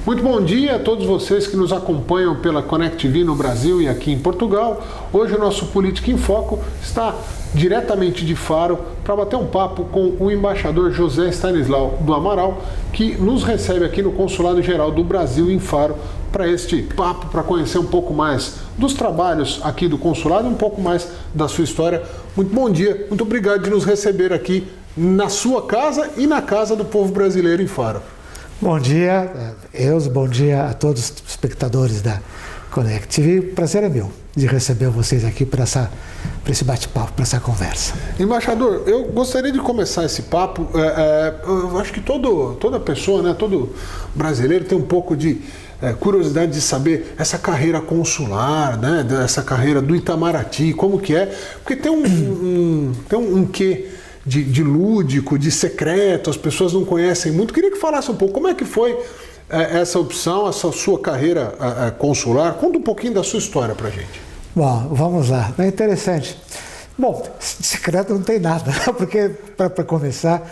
Muito bom dia a todos vocês que nos acompanham pela Connect TV no Brasil e aqui em Portugal. Hoje o nosso Política em Foco está diretamente de Faro para bater um papo com o embaixador José Stanislau do Amaral, que nos recebe aqui no Consulado Geral do Brasil em Faro para este papo, para conhecer um pouco mais dos trabalhos aqui do consulado e um pouco mais da sua história. Muito bom dia, muito obrigado de nos receber aqui na sua casa e na casa do povo brasileiro em Faro. Bom dia, Eus, bom dia a todos os espectadores da Connect TV. O prazer é meu de receber vocês aqui para esse bate-papo, para essa conversa. Embaixador, eu gostaria de começar esse papo. Eu acho que toda pessoa, né, todo brasileiro tem um pouco de curiosidade de saber essa carreira consular, né, essa carreira do Itamaraty, como que é, porque tem um quê de lúdico, de secreto, as pessoas não conhecem muito. Queria que falasse um pouco como é que foi essa opção, essa sua carreira consular. Conta um pouquinho da sua história pra gente. Bom, vamos lá. É interessante. Bom, secreto não tem nada, porque, para começar,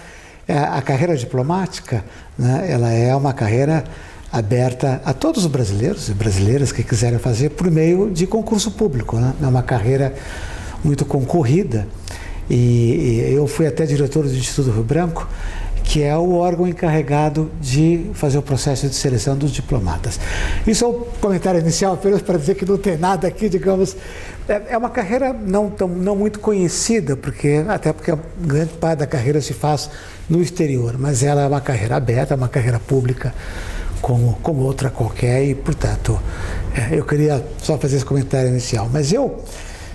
a carreira diplomática, né, ela é uma carreira aberta a todos os brasileiros e brasileiras que quiserem fazer por meio de concurso público, né? É uma carreira muito concorrida. E eu fui até diretor do Instituto Rio Branco, que é o órgão encarregado de fazer o processo de seleção dos diplomatas. Isso é um comentário inicial, apenas para dizer que não tem nada aqui, digamos. É uma carreira não muito conhecida, até porque a grande parte da carreira se faz no exterior, mas ela é uma carreira aberta, uma carreira pública, como outra qualquer, e, portanto, eu queria só fazer esse comentário inicial. Mas eu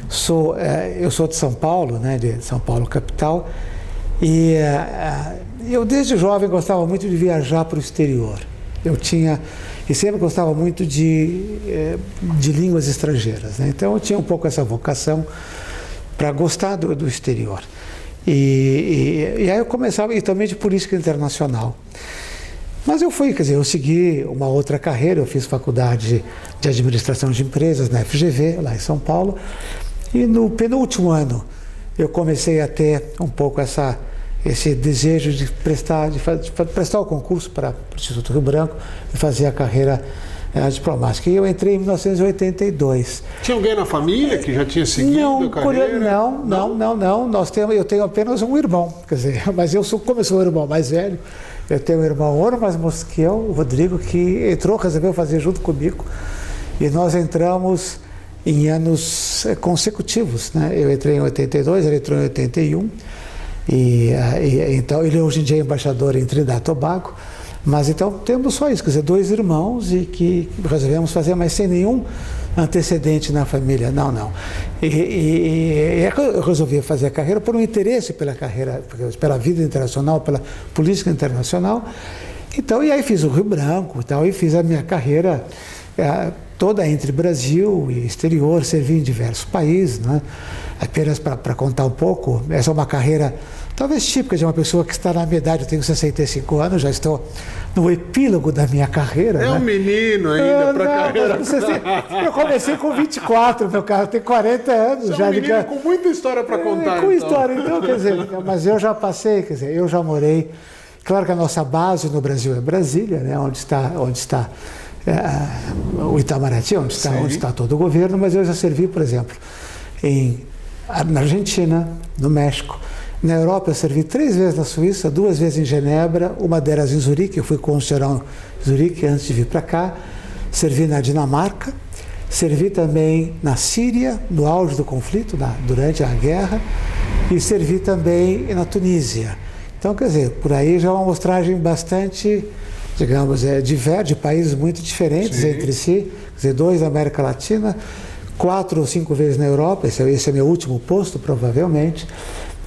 sou de São Paulo, né, de São Paulo capital, e eu desde jovem gostava muito de viajar para o exterior. E sempre gostava muito de línguas estrangeiras, né? Então eu tinha um pouco essa vocação para gostar do exterior. E aí eu começava, e também de política internacional. Mas eu segui uma outra carreira. Eu fiz faculdade de administração de empresas na FGV, lá em São Paulo. E no penúltimo ano eu comecei a ter um pouco esse desejo de prestar o concurso para o Instituto Rio Branco e fazer a carreira diplomática. E eu entrei em 1982. Tinha alguém na família que já tinha seguido a carreira? Não. Eu tenho apenas um irmão, quer dizer, mas como eu sou o irmão mais velho, eu tenho um irmão um ano mais moço que eu, o Rodrigo, que resolveu fazer junto comigo, e nós entramos em anos consecutivos, né? Eu entrei em 82, ele entrou em 81, então ele hoje em dia é embaixador em Trinidad e Tobago, mas então temos só isso, quer dizer, dois irmãos, e que resolvemos fazer, mas sem nenhum antecedente na família, não. E eu resolvi fazer a carreira por um interesse pela vida internacional, pela política internacional. Então, e aí fiz o Rio Branco e fiz a minha carreira toda entre Brasil e exterior, servi em diversos países, né? Apenas para contar um pouco, essa é uma carreira talvez típica de uma pessoa que está na minha idade. Eu tenho 65 anos, já estou no epílogo da minha carreira. É um menino ainda para a carreira. Eu comecei com 24, meu cara, eu tenho 40 anos. Você é um menino com muita história para contar. Então, quer dizer, mas eu já passei, eu já morei. Claro que a nossa base no Brasil é Brasília, né? Onde está o Itamaraty, onde está todo o governo, mas eu já servi, por exemplo, na Argentina, no México. Na Europa eu servi 3 vezes na Suíça, 2 vezes em Genebra, uma delas em Zurique. Eu fui cônsul em Zurique antes de vir para cá. Servi na Dinamarca, servi também na Síria, no auge do conflito, durante a guerra, e servi também na Tunísia. Então, quer dizer, por aí já é uma amostragem bastante, digamos, de países muito diferentes entre si, quer dizer, 2 na América Latina, 4 ou 5 vezes na Europa, esse é meu último posto, provavelmente,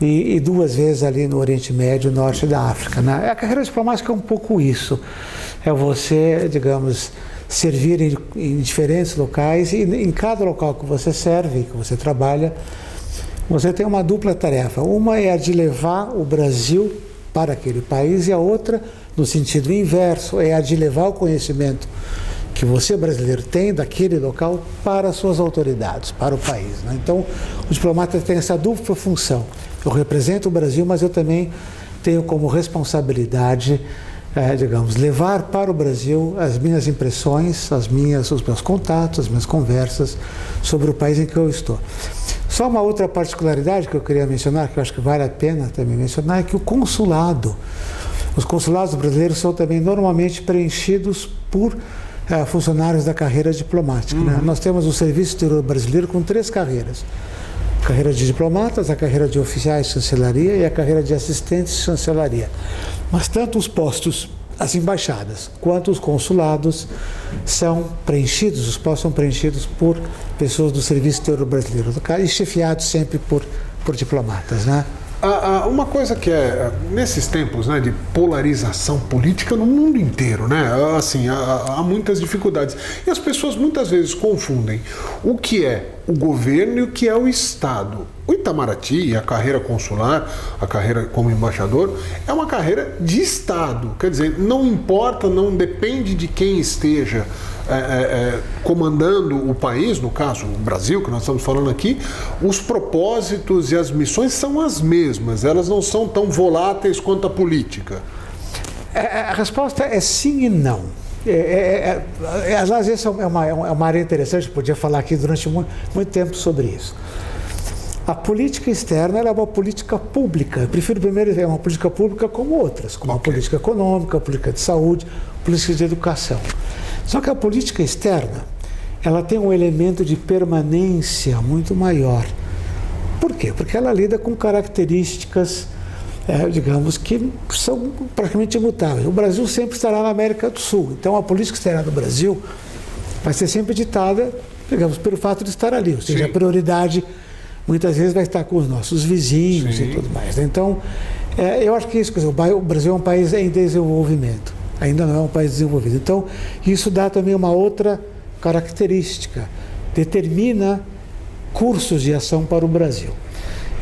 e 2 vezes ali no Oriente Médio, norte da África, né? A carreira diplomática é um pouco isso, é você, digamos, servir em diferentes locais, e em cada local que você serve, que você trabalha, você tem uma dupla tarefa. Uma é a de levar o Brasil para aquele país, e a outra, no sentido inverso, é a de levar o conhecimento que você, brasileiro, tem daquele local para as suas autoridades, para o país, né? Então, o diplomata tem essa dupla função. Eu represento o Brasil, mas eu também tenho como responsabilidade digamos, levar para o Brasil as minhas impressões, os meus contatos, as minhas conversas sobre o país em que eu estou. Só uma outra particularidade que eu queria mencionar, que eu acho que vale a pena também mencionar, é que os consulados brasileiros são também normalmente preenchidos por funcionários da carreira diplomática. Né? Nós temos o Serviço Exterior Brasileiro com 3 carreiras. A carreira de diplomatas, a carreira de oficiais de chancelaria e a carreira de assistentes de chancelaria. Mas tanto os postos, as embaixadas, quanto os consulados são preenchidos, os postos são preenchidos por pessoas do Serviço Exterior Brasileiro, e chefiados sempre por diplomatas, né? Uma coisa que nesses tempos, né, de polarização política no mundo inteiro, né, assim, há muitas dificuldades. E as pessoas muitas vezes confundem o que é o governo e o que é o Estado. O Itamaraty, a carreira consular, a carreira como embaixador, é uma carreira de Estado. Quer dizer, não importa, não depende de quem esteja comandando o país, no caso o Brasil, que nós estamos falando aqui, os propósitos e as missões são as mesmas, elas não são tão voláteis quanto a política. A resposta é sim e não. Às vezes é uma área interessante, podia falar aqui durante muito tempo sobre isso. A política externa ela é uma política pública. Eu prefiro primeiro ver uma política pública como outras, como a política econômica, a política de saúde, a política de educação. Só que a política externa ela tem um elemento de permanência muito maior. Por quê? Porque ela lida com características, digamos, que são praticamente imutáveis. O Brasil sempre estará na América do Sul. Então, a política externa do Brasil vai ser sempre ditada, digamos, pelo fato de estar ali. Ou seja, a prioridade, muitas vezes, vai estar com os nossos vizinhos e tudo mais. Então, eu acho que isso, quer dizer, o Brasil é um país em desenvolvimento. Ainda não é um país desenvolvido. Então, isso dá também uma outra característica. Determina cursos de ação para o Brasil.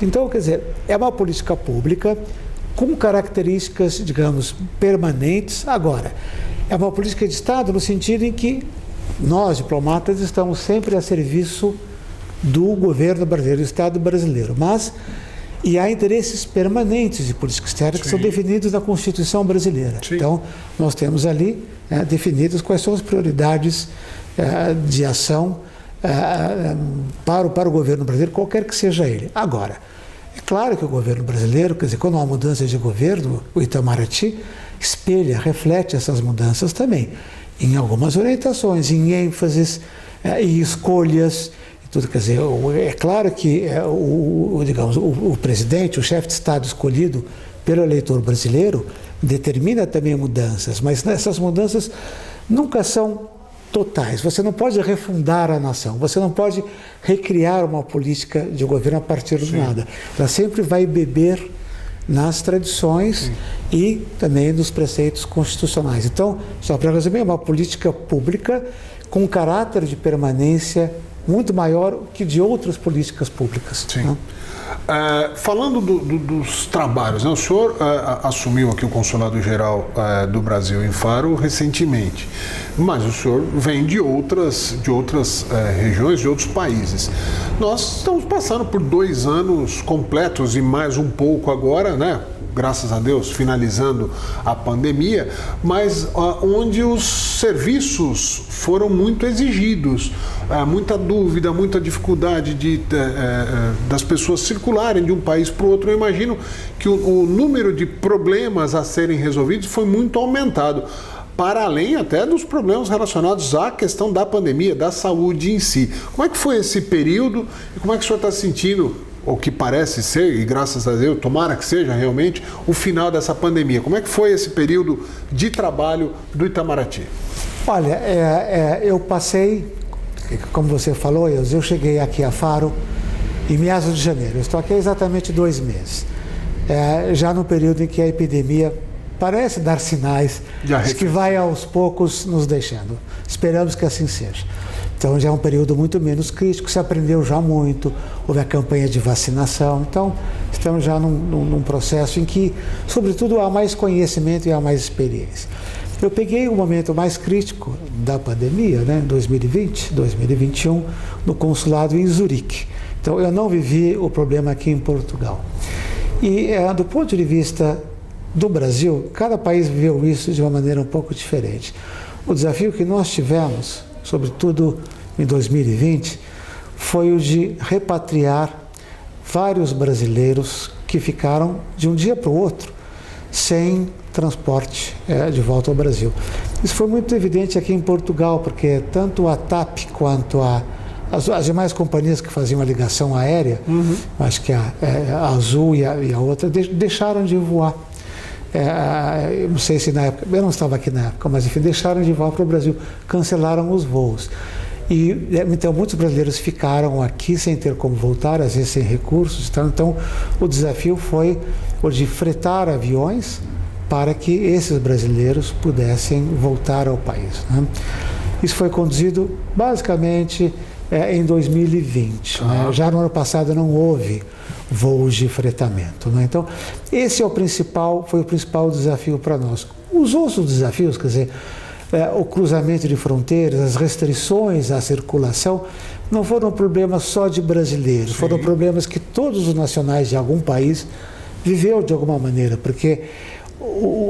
Então, quer dizer, é uma política pública com características, digamos, permanentes. Agora, é uma política de Estado no sentido em que nós, diplomatas, estamos sempre a serviço do governo brasileiro, do Estado brasileiro. E há interesses permanentes de política externa que são definidos na Constituição brasileira. Sim. Então, nós temos ali definidas quais são as prioridades de ação para o governo brasileiro, qualquer que seja ele. Agora, é claro que o governo brasileiro, quer dizer, quando há mudança de governo, o Itamaraty reflete essas mudanças também, em algumas orientações, em ênfases, em escolhas. Tudo, quer dizer, é claro que o presidente, o chefe de Estado escolhido pelo eleitor brasileiro, determina também mudanças, mas essas mudanças nunca são totais. Você não pode refundar a nação, você não pode recriar uma política de governo a partir do nada. Ela sempre vai beber nas tradições e também nos preceitos constitucionais. Então, só para resumir, é uma política pública com caráter de permanência muito maior que de outras políticas públicas. Sim. Né? Falando dos trabalhos, né? O senhor assumiu aqui o Consulado-Geral do Brasil em Faro recentemente, mas o senhor vem de outras regiões, de outros países. Nós estamos passando por 2 anos completos e mais um pouco agora, né? Graças a Deus, finalizando a pandemia, mas onde os serviços foram muito exigidos, muita dúvida, muita dificuldade das pessoas circularem de um país para o outro. Eu imagino que o número de problemas a serem resolvidos foi muito aumentado, para além até dos problemas relacionados à questão da pandemia, da saúde em si. Como é que foi esse período e como é que o senhor está se sentindo, o que parece ser, e graças a Deus, tomara que seja realmente, o final dessa pandemia? Como é que foi esse período de trabalho do Itamaraty? Olha, eu passei, como você falou, eu cheguei aqui a Faro em meados de janeiro. Eu estou aqui há exatamente 2 meses. Já no período em que a epidemia parece dar sinais de que vai aos poucos nos deixando. Esperamos que assim seja. Então já é um período muito menos crítico, se aprendeu já muito, houve a campanha de vacinação, então estamos já num processo em que, sobretudo, há mais conhecimento e há mais experiência. Eu peguei o momento mais crítico da pandemia, né, 2020, 2021, no consulado em Zurique. Então eu não vivi o problema aqui em Portugal. E do ponto de vista do Brasil, cada país viveu isso de uma maneira um pouco diferente. O desafio que nós tivemos, sobretudo em 2020, foi o de repatriar vários brasileiros que ficaram de um dia para o outro sem transporte de volta ao Brasil. Isso foi muito evidente aqui em Portugal, porque tanto a TAP quanto as demais companhias que faziam a ligação aérea, acho que a Azul e a outra, deixaram de voar. Eu não sei se na época, eu não estava aqui na época, mas enfim, deixaram de voar para o Brasil, cancelaram os voos. E então muitos brasileiros ficaram aqui sem ter como voltar, às vezes sem recursos. Então o desafio foi o de fretar aviões para que esses brasileiros pudessem voltar ao país, né? Isso foi conduzido basicamente em 2020. Né? Já no ano passado não houve voos de fretamento, né? Então esse foi o principal desafio para nós. Os outros desafios, quer dizer, o cruzamento de fronteiras, as restrições à circulação, não foram problemas só de brasileiros, foram problemas que todos os nacionais de algum país viveu de alguma maneira, porque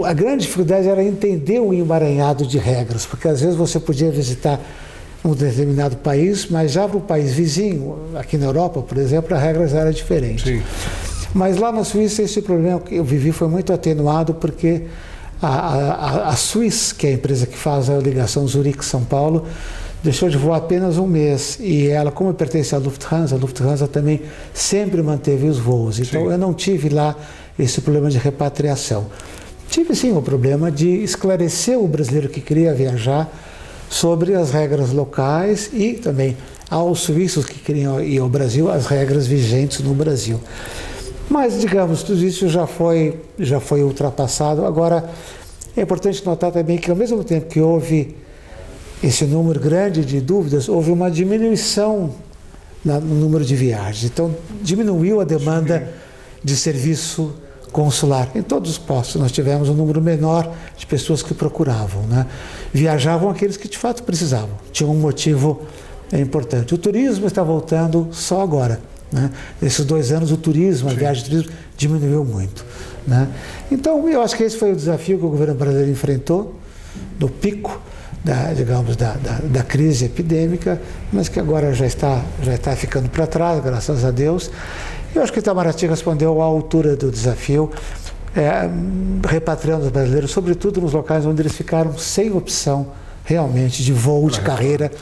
a grande dificuldade era entender o emaranhado de regras, porque às vezes você podia visitar um determinado país, mas já para o país vizinho, aqui na Europa, por exemplo, as regras eram diferentes. Sim. Mas lá na Suíça esse problema que eu vivi foi muito atenuado, porque a Swiss, que é a empresa que faz a ligação Zurique-São Paulo, deixou de voar apenas um mês, e ela, como pertence à Lufthansa, a Lufthansa também sempre manteve os voos. Então eu não tive lá esse problema de repatriação. Tive sim o problema de esclarecer o brasileiro que queria viajar sobre as regras locais e também aos suíços que queriam ir ao Brasil, as regras vigentes no Brasil. Mas, digamos, tudo isso já foi ultrapassado. Agora, é importante notar também que, ao mesmo tempo que houve esse número grande de dúvidas, houve uma diminuição no número de viagens. Então, diminuiu a demanda de serviço consular. Em todos os postos nós tivemos um número menor de pessoas que procuravam, né? Viajavam aqueles que de fato precisavam. Tinha um motivo importante. O turismo está voltando só agora, né? Nesses 2 anos o turismo, a viagem de turismo diminuiu muito, né? Então eu acho que esse foi o desafio que o governo brasileiro enfrentou no pico da crise epidêmica, mas que agora já está ficando para trás, graças a Deus. Eu acho que Itamaraty respondeu à altura do desafio, repatriando os brasileiros, sobretudo nos locais onde eles ficaram sem opção realmente de voo, de carreira,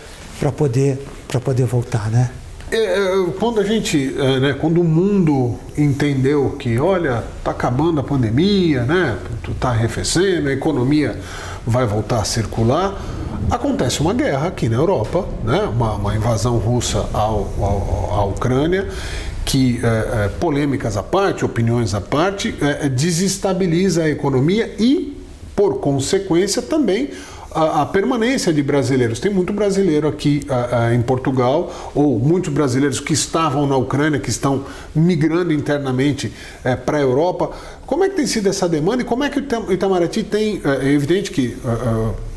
para poder voltar, né? Quando a gente, quando o mundo entendeu que, olha, está acabando a pandemia, né? Está arrefecendo, a economia vai voltar a circular, acontece uma guerra aqui na Europa, né? Uma invasão russa à Ucrânia, que, polêmicas à parte, opiniões à parte, desestabiliza a economia e, por consequência, também a permanência de brasileiros. Tem muito brasileiro aqui em Portugal, ou muitos brasileiros que estavam na Ucrânia, que estão migrando internamente para a Europa. Como é que tem sido essa demanda e como é que o Itamaraty tem, é evidente que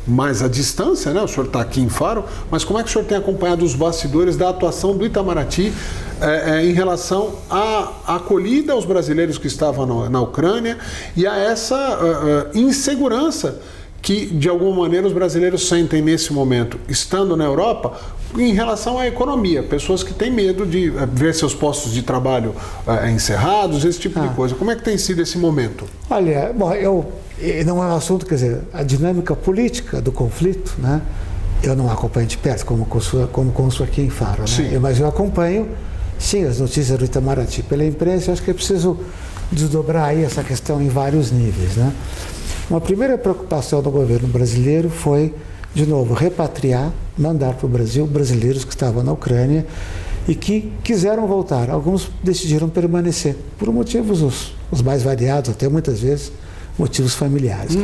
mais à distância, né? O senhor está aqui em Faro, mas como é que o senhor tem acompanhado os bastidores da atuação do Itamaraty em relação à acolhida aos brasileiros que estavam na Ucrânia e a essa insegurança que, de alguma maneira, os brasileiros sentem nesse momento, estando na Europa, em relação à economia? Pessoas que têm medo de ver seus postos de trabalho encerrados, esse tipo de coisa. Como é que tem sido esse momento? Olha, bom, não é um assunto, quer dizer, a dinâmica política do conflito, né? Eu não acompanho de perto, como cônsul aqui em Faro, né? Mas eu acompanho, sim, as notícias do Itamaraty pela imprensa. Eu acho que é preciso desdobrar aí essa questão em vários níveis, né? Uma primeira preocupação do governo brasileiro foi, de novo, repatriar, mandar para o Brasil brasileiros que estavam na Ucrânia e que quiseram voltar. Alguns decidiram permanecer, por motivos os mais variados, até muitas vezes motivos familiares.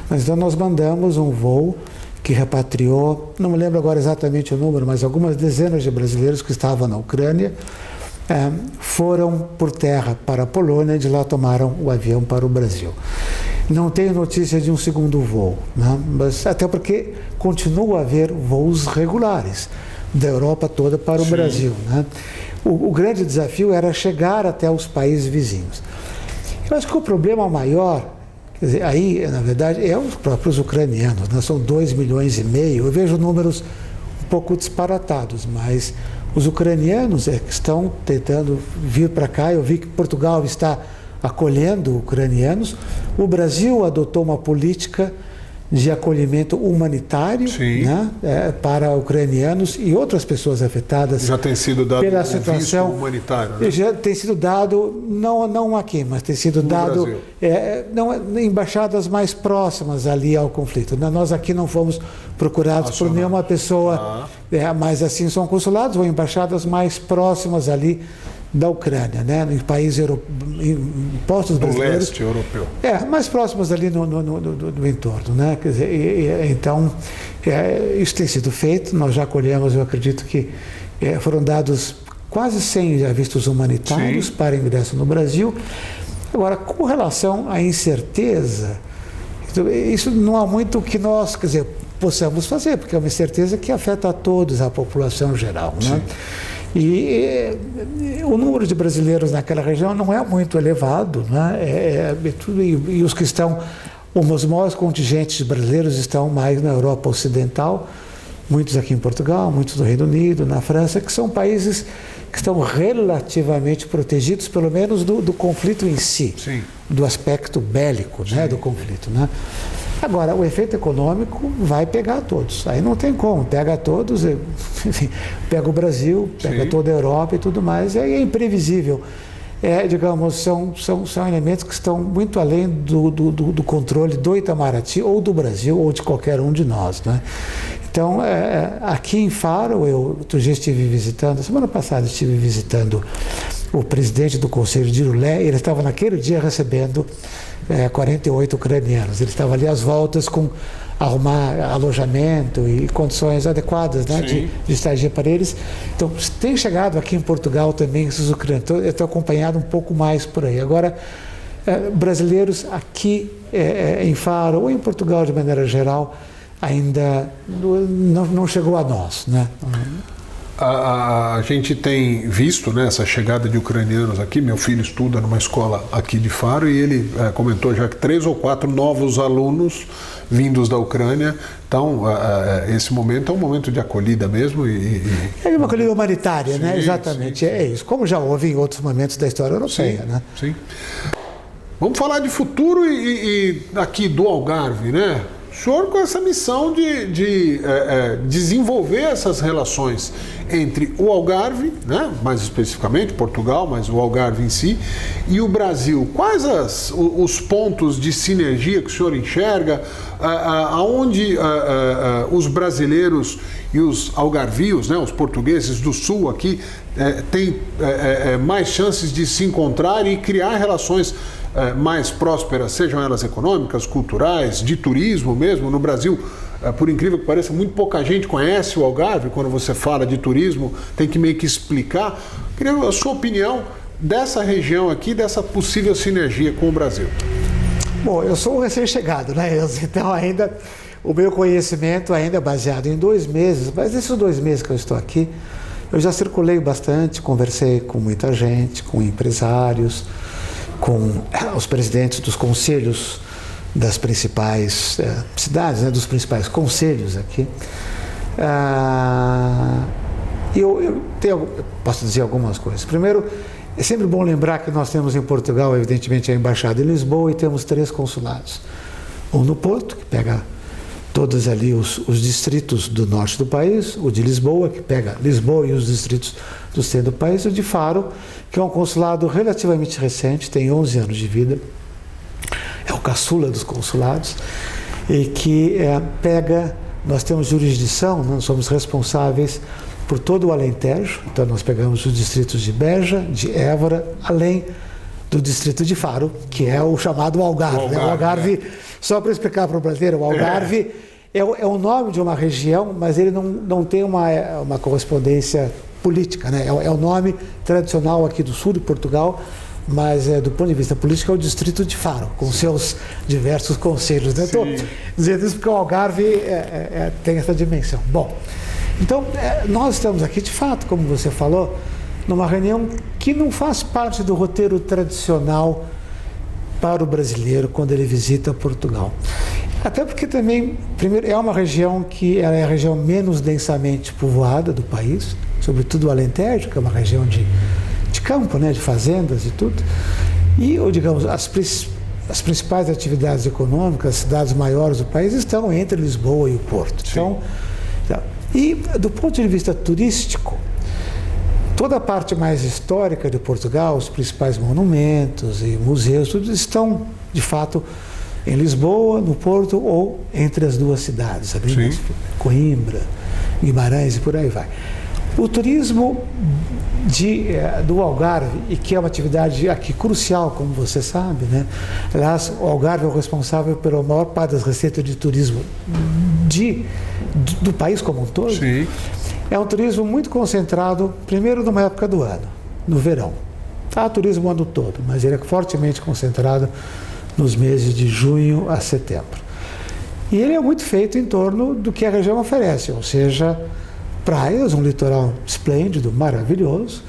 Mas então nós mandamos um voo que repatriou, não me lembro agora exatamente o número, mas algumas dezenas de brasileiros que estavam na Ucrânia foram por terra para a Polônia e de lá tomaram o avião para o Brasil. Não tenho notícia de um segundo voo, né? Mas até porque continua a haver voos regulares da Europa toda para o Brasil, né? O grande desafio era chegar até os países vizinhos. Eu acho que o problema maior Quer dizer, aí, na verdade, é os próprios ucranianos, né? São 2,5 milhões. Eu vejo números um pouco disparatados, mas os ucranianos que estão tentando vir para cá. Eu vi que Portugal está acolhendo ucranianos. O Brasil adotou uma política de acolhimento humanitário, né, para ucranianos e outras pessoas afetadas. Já tem sido dado pela situação visto humanitário, né? Já tem sido dado, não aqui, mas tem sido dado em embaixadas mais próximas ali ao conflito. Nós aqui não fomos procurados por nenhuma pessoa, mas assim são consulados ou embaixadas mais próximas ali da Ucrânia, né, em países postos brasileiros. Do leste europeu. Mais próximos ali no entorno, né? Quer dizer, então, isso tem sido feito, nós já acolhemos, eu acredito que foram dados quase 100 já vistos humanitários para ingresso no Brasil. Agora, com relação à incerteza, isso não há muito o que nós, quer dizer, possamos fazer, porque é uma incerteza que afeta a todos, a população geral, né? E o número de brasileiros naquela região não é muito elevado, né? E os que estão, os maiores contingentes de brasileiros estão mais na Europa Ocidental, muitos aqui em Portugal, muitos no Reino Unido, na França, que são países que estão relativamente protegidos, pelo menos do conflito em si, do aspecto bélico, né, do conflito, né? Agora, o efeito econômico vai pegar a todos. Aí não tem como, pega a todos, enfim, pega o Brasil, pega toda a Europa e tudo mais, aí é imprevisível. Digamos, são elementos que estão muito além do controle do Itamaraty, ou do Brasil, ou de qualquer um de nós, né? Então, aqui em Faro, outro dia estive visitando, semana passada estive visitando o presidente do Conselho de Irulé, ele estava naquele dia recebendo 48 ucranianos. Ele estava ali às voltas com arrumar alojamento e condições adequadas, né, de estadia para eles. Então, tem chegado aqui em Portugal também esses ucranianos. Eu estou acompanhado um pouco mais por aí. Agora, brasileiros aqui em Faro ou em Portugal de maneira geral ainda não chegou a nós, né? A gente tem visto, né, essa chegada de ucranianos aqui. Meu filho estuda numa escola aqui de Faro e ele comentou já que 3 ou 4 novos alunos vindos da Ucrânia. Então, esse momento é um momento de acolhida mesmo. É uma acolhida humanitária, né? Exatamente, é isso. Como já houve em outros momentos da história europeia, né? Sim. Vamos falar de futuro e aqui do Algarve, né? O senhor com essa missão de desenvolver essas relações entre o Algarve, né, mais especificamente Portugal, mas o Algarve em si, e o Brasil. Quais os pontos de sinergia que o senhor enxerga, aonde os brasileiros e os algarvios, né, os portugueses do sul aqui, têm mais chances de se encontrar e criar relações mais prósperas, sejam elas econômicas, culturais, de turismo mesmo. No Brasil, por incrível que pareça, muito pouca gente conhece o Algarve. Quando você fala de turismo, tem que meio que explicar. Queria a sua opinião dessa região aqui, dessa possível sinergia com o Brasil. Bom, eu sou um recém-chegado, né, Elza? Então ainda o meu conhecimento ainda é baseado em 2 meses, mas nesses 2 meses que eu estou aqui, eu já circulei bastante, conversei com muita gente, com empresários, com os presidentes dos conselhos das principais cidades, né, dos principais conselhos aqui. Eu posso dizer algumas coisas. Primeiro, é sempre bom lembrar que nós temos em Portugal, evidentemente, a Embaixada em Lisboa e temos 3 consulados. Um no Porto, que pega todos ali os distritos do norte do país, o de Lisboa, que pega Lisboa e os distritos do centro do país, e o de Faro, que é um consulado relativamente recente, tem 11 anos de vida, é o caçula dos consulados, e que nós temos jurisdição, nós somos responsáveis por todo o Alentejo, então nós pegamos os distritos de Beja, de Évora, além do distrito de Faro, que é o chamado Algarve. O Algarve, só para explicar para o brasileiro, o Algarve é o nome de uma região, mas ele não tem uma correspondência política, né? É o nome tradicional aqui do sul de Portugal, mas do ponto de vista político é o distrito de Faro, com seus diversos conselhos. Eu estou dizendo isso porque o Algarve tem essa dimensão. Bom, então nós estamos aqui, de fato, como você falou, numa reunião que não faz parte do roteiro tradicional para o brasileiro quando ele visita Portugal. Até porque também, primeiro, é uma região que ela é a região menos densamente povoada do país, sobretudo o Alentejo, que é uma região de campo, né, de fazendas e tudo. E, ou digamos, as principais atividades econômicas, as cidades maiores do país estão entre Lisboa e o Porto. Então, e do ponto de vista turístico, toda a parte mais histórica de Portugal, os principais monumentos e museus, tudo estão, de fato, em Lisboa, no Porto ou entre as duas cidades, Coimbra, Guimarães e por aí vai. O turismo do Algarve, e que é uma atividade aqui crucial, como você sabe, né? Aliás, o Algarve é o responsável pela maior parte das receitas de turismo do país como um todo. Sim. É um turismo muito concentrado, primeiro, numa época do ano, no verão. Há turismo o ano todo, mas ele é fortemente concentrado nos meses de junho a setembro. E ele é muito feito em torno do que a região oferece, ou seja, praias, um litoral esplêndido, maravilhoso,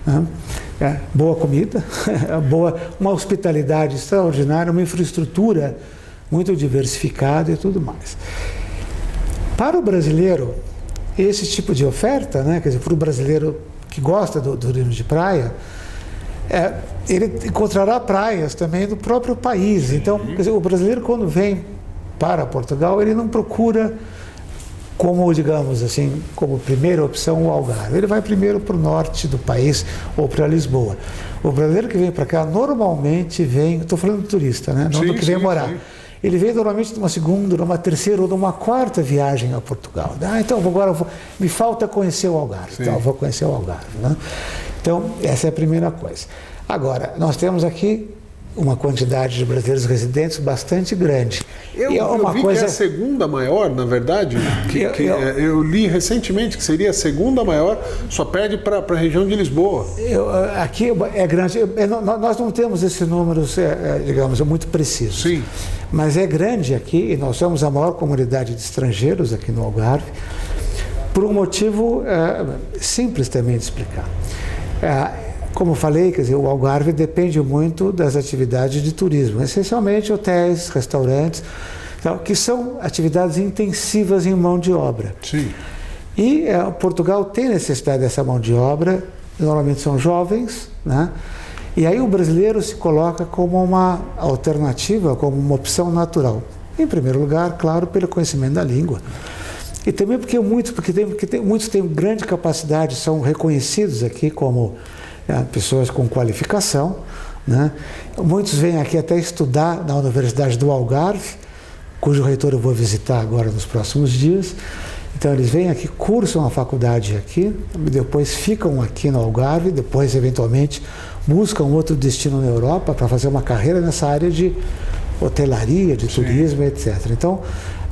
né? Boa comida, uma hospitalidade extraordinária, uma infraestrutura muito diversificada e tudo mais. Para o brasileiro, esse tipo de oferta, né, quer dizer, para o brasileiro que gosta do turismo de praia, ele encontrará praias também do próprio país. Então, quer dizer, o brasileiro, quando vem para Portugal, ele não procura como, digamos assim, como primeira opção o Algarve. Ele vai primeiro para o norte do país ou para Lisboa. O brasileiro que vem para cá normalmente vem, estou falando do turista, né? Não do que vem morar. Sim. Ele vem normalmente numa segunda, numa terceira ou numa quarta viagem a Portugal. Então agora me falta conhecer o Algarve. Então eu vou conhecer o Algarve, né? Então essa é a primeira coisa. Agora, nós temos aqui uma quantidade de brasileiros residentes bastante grande. Eu vi que é a segunda maior, na verdade. Eu li recentemente que seria a segunda maior, só perde para a região de Lisboa. Aqui é grande. Nós não temos esse número, digamos, muito preciso. Sim. Mas é grande aqui, e nós somos a maior comunidade de estrangeiros aqui no Algarve, por um motivo simples também de explicar. Como eu falei, quer dizer, o Algarve depende muito das atividades de turismo, essencialmente hotéis, restaurantes, que são atividades intensivas em mão de obra. Sim. E Portugal tem necessidade dessa mão de obra, normalmente são jovens, né? E aí o brasileiro se coloca como uma alternativa, como uma opção natural. Em primeiro lugar, claro, pelo conhecimento da língua. E também porque muitos têm grande capacidade, são reconhecidos aqui como pessoas com qualificação, né? Muitos vêm aqui até estudar na Universidade do Algarve, cujo reitor eu vou visitar agora nos próximos dias. Então eles vêm aqui, cursam a faculdade aqui, depois ficam aqui no Algarve, depois eventualmente buscam outro destino na Europa para fazer uma carreira nessa área de hotelaria, de turismo, etc. Então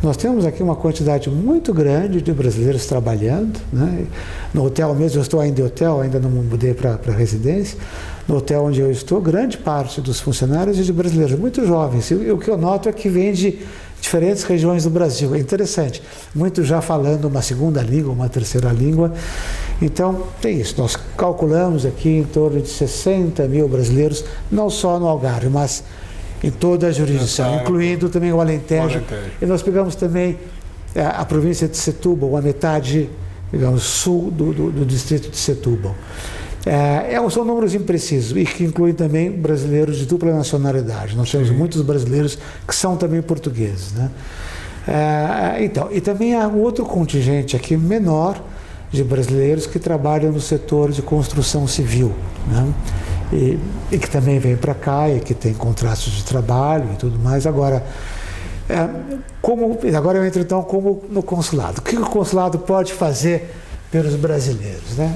nós temos aqui uma quantidade muito grande de brasileiros trabalhando, né? No hotel mesmo, eu estou ainda em hotel, ainda não mudei para residência. No hotel onde eu estou, grande parte dos funcionários é de brasileiros, muito jovens. E o que eu noto é que vem de diferentes regiões do Brasil. É interessante. Muitos já falando uma segunda língua, uma terceira língua. Então, tem isso. Nós calculamos aqui em torno de 60 mil brasileiros, não só no Algarve, mas em toda a jurisdição, incluindo também o Alentejo. E nós pegamos também a província de Setúbal, a metade, digamos, sul do distrito de Setúbal. São números imprecisos e que incluem também brasileiros de dupla nacionalidade. Nós temos muitos brasileiros que são também portugueses, né? Então, e também há um outro contingente aqui menor de brasileiros que trabalham no setor de construção civil, né? E que também vem para cá e que tem contratos de trabalho e tudo mais. Agora eu entro então como no consulado. O que o consulado pode fazer pelos brasileiros, né?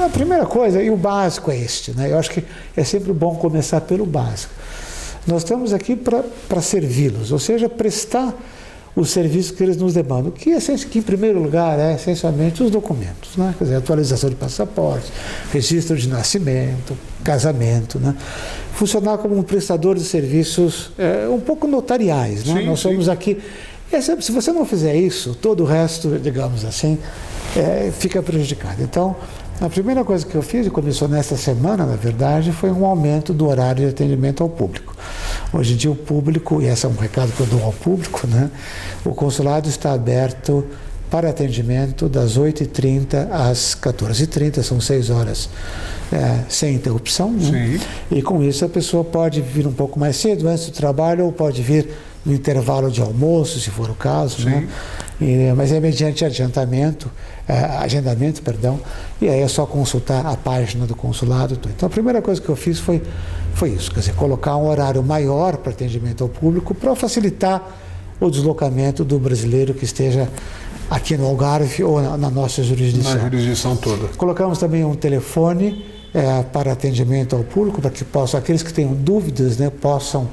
A primeira coisa, e o básico é este, né? Eu acho que é sempre bom começar pelo básico. Nós estamos aqui para servi-los, ou seja, prestar os serviços que eles nos demandam, que em primeiro lugar é essencialmente os documentos, né? Quer dizer, atualização de passaporte, registro de nascimento, casamento, né? Funcionar como um prestador de serviços um pouco notariais, né? Nós somos aqui. Se você não fizer isso, todo o resto, digamos assim, fica prejudicado. Então, a primeira coisa que eu fiz, e começou nesta semana, na verdade, foi um aumento do horário de atendimento ao público. Hoje em dia o público, e esse é um recado que eu dou ao público, né? O consulado está aberto para atendimento das 8h30 às 14h30, são 6 horas sem interrupção. Né? E com isso a pessoa pode vir um pouco mais cedo, antes do trabalho, ou pode vir no intervalo de almoço, se for o caso. Né? Mas é mediante agendamento, e aí é só consultar a página do consulado. Então a primeira coisa que eu fiz foi isso, quer dizer, colocar um horário maior para atendimento ao público para facilitar o deslocamento do brasileiro que esteja aqui no Algarve ou na nossa jurisdição. Na jurisdição toda. Colocamos também um telefone para atendimento ao público, para que aqueles que tenham dúvidas, né, possam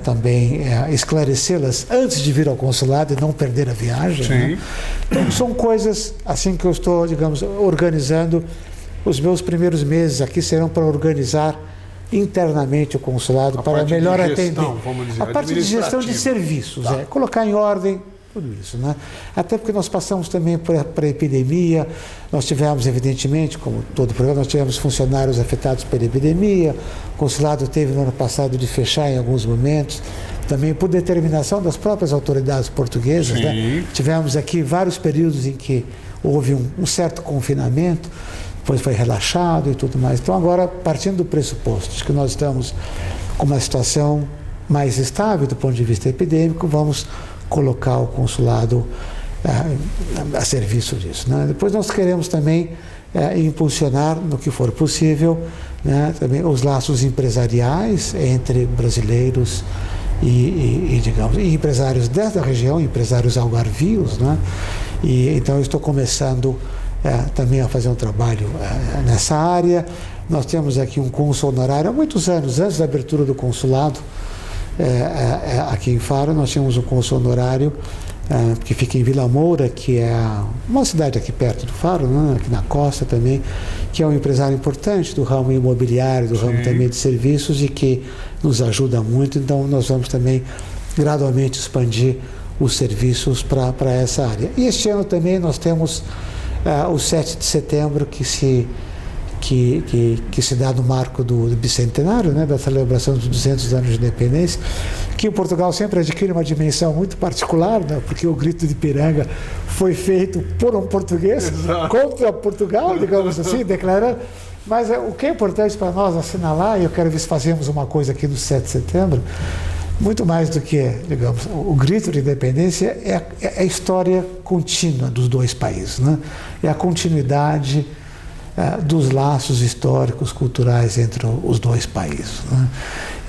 também esclarecê-las antes de vir ao consulado e não perder a viagem. Né? Então, são coisas assim que eu estou, digamos, organizando. Os meus primeiros meses aqui serão para organizar internamente o consulado, para melhor atender. A parte de gestão de serviços, colocar em ordem tudo isso, né? Até porque nós passamos também por a epidemia, nós tivemos, evidentemente, como todo programa, nós tivemos funcionários afetados pela epidemia, o consulado teve no ano passado de fechar em alguns momentos, também por determinação das próprias autoridades portuguesas, né? Tivemos aqui vários períodos em que houve um certo confinamento, depois foi relaxado e tudo mais. Então agora, partindo do pressuposto de que nós estamos com uma situação mais estável do ponto de vista epidêmico, vamos colocar o consulado a serviço disso. Né? Depois nós queremos também impulsionar, no que for possível, né, também os laços empresariais entre brasileiros e empresários desta região, empresários algarvios. Né? E então eu estou começando também a fazer um trabalho nessa área. Nós temos aqui um cônsul honorário há muitos anos, antes da abertura do consulado. Aqui em Faro nós tínhamos um cônsul honorário que fica em Vila Moura, que é uma cidade aqui perto do Faro, né, aqui na costa também, que é um empresário importante do ramo imobiliário, do ramo também de serviços e que nos ajuda muito. Então nós vamos também gradualmente expandir os serviços para essa área. E este ano também nós temos o 7 de setembro, que se dá no marco do bicentenário, né, da celebração dos 200 anos de independência, que em Portugal sempre adquire uma dimensão muito particular, né, porque o Grito de Ipiranga foi feito por um português contra Portugal, digamos assim, declarando. Mas o que é importante para nós assinalar, e eu quero ver se fazemos uma coisa aqui no 7 de setembro, muito mais do que, digamos, o grito de independência é a história contínua dos dois países, né? É a continuidade dos laços históricos, culturais entre os dois países. Né?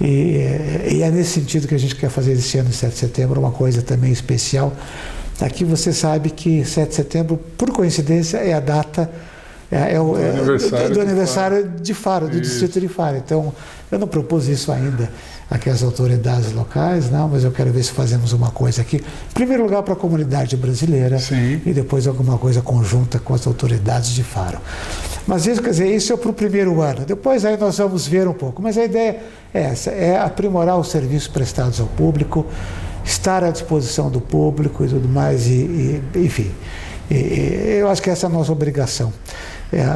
E é nesse sentido que a gente quer fazer esse ano, 7 de setembro, uma coisa também especial. Aqui você sabe que 7 de setembro, por coincidência, é a data do aniversário de Faro, do distrito de Faro. Então, eu não propus isso ainda aqui às autoridades locais, não, mas eu quero ver se fazemos uma coisa aqui, em primeiro lugar para a comunidade brasileira e depois alguma coisa conjunta com as autoridades de Faro. Mas isso, quer dizer, isso é para o primeiro ano. Depois aí nós vamos ver um pouco. Mas a ideia é essa, é aprimorar os serviços prestados ao público, estar à disposição do público e tudo mais, enfim. Eu acho que essa é a nossa obrigação.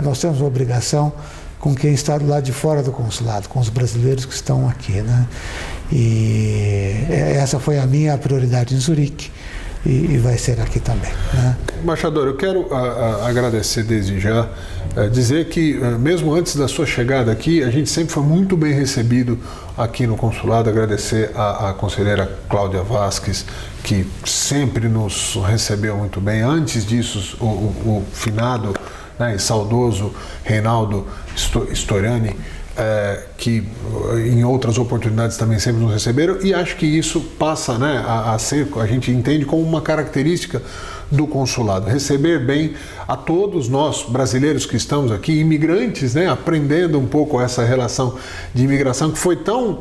Nós temos uma obrigação com quem está do lado de fora do consulado, com os brasileiros que estão aqui, né? E essa foi a minha prioridade em Zurique e vai ser aqui também, né? Embaixador, eu quero agradecer desde já, dizer que mesmo antes da sua chegada aqui, a gente sempre foi muito bem recebido aqui no consulado, agradecer à conselheira Cláudia Vasques, que sempre nos recebeu muito bem. Antes disso, o finado, né, e saudoso Reinaldo Storani, que em outras oportunidades também sempre nos receberam, e acho que isso passa, né, a ser, a gente entende como uma característica do consulado, receber bem a todos nós brasileiros que estamos aqui, imigrantes, né, aprendendo um pouco essa relação de imigração que foi tão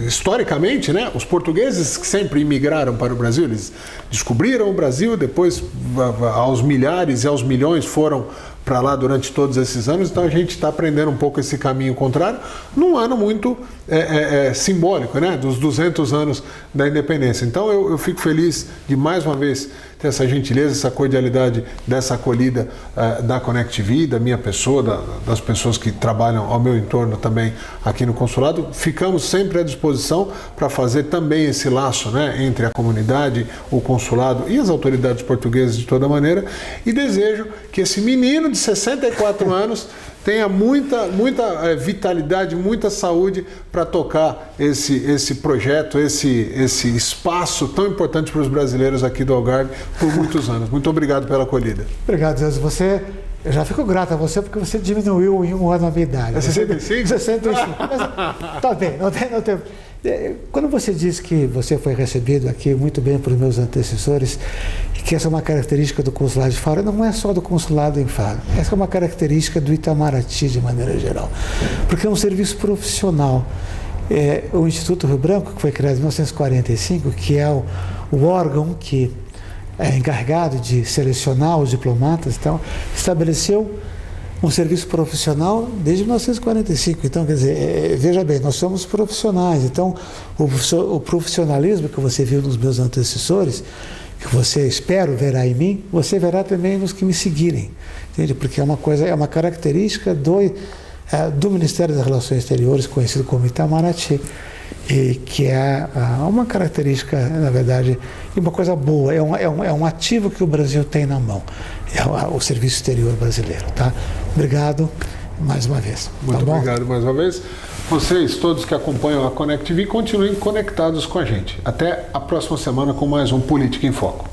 historicamente, né, os portugueses que sempre imigraram para o Brasil, eles descobriram o Brasil, depois aos milhares e aos milhões foram para lá durante todos esses anos. Então a gente está aprendendo um pouco esse caminho contrário num ano muito simbólico, né, dos 200 anos da independência. Então eu fico feliz de mais uma vez ter essa gentileza, essa cordialidade dessa acolhida da ConnectV, da minha pessoa, das pessoas que trabalham ao meu entorno também aqui no consulado. Ficamos sempre à disposição para fazer também esse laço, né, entre a comunidade, o consulado e as autoridades portuguesas de toda maneira, e desejo que esse menino de 64 anos tenha muita vitalidade, muita saúde para tocar esse projeto, esse espaço tão importante para os brasileiros aqui do Algarve por muitos anos. Muito obrigado pela acolhida. Obrigado, Deus. Eu já fico grato a você porque você diminuiu em 1 ano a minha idade. É 65? 65. Mas, tá bem, não tem. Quando você diz que você foi recebido aqui muito bem pelos meus antecessores, e que essa é uma característica do consulado de Faro, não é só do consulado em Faro, essa é uma característica do Itamaraty de maneira geral, porque é um serviço profissional. O Instituto Rio Branco, que foi criado em 1945, que é o órgão que é encarregado de selecionar os diplomatas e tal, estabeleceu um serviço profissional desde 1945. Então, quer dizer, veja bem, nós somos profissionais. Então, o profissionalismo que você viu nos meus antecessores, que você, espero, verá em mim, você verá também nos que me seguirem. Entende? Porque é uma característica do Ministério das Relações Exteriores, conhecido como Itamaraty, e que é uma característica, na verdade, e uma coisa boa, é um ativo que o Brasil tem na mão, é o serviço exterior brasileiro, tá? Obrigado mais uma vez. Muito obrigado mais uma vez. Vocês, todos que acompanham a ConnectV, continuem conectados com a gente. Até a próxima semana com mais um Política em Foco.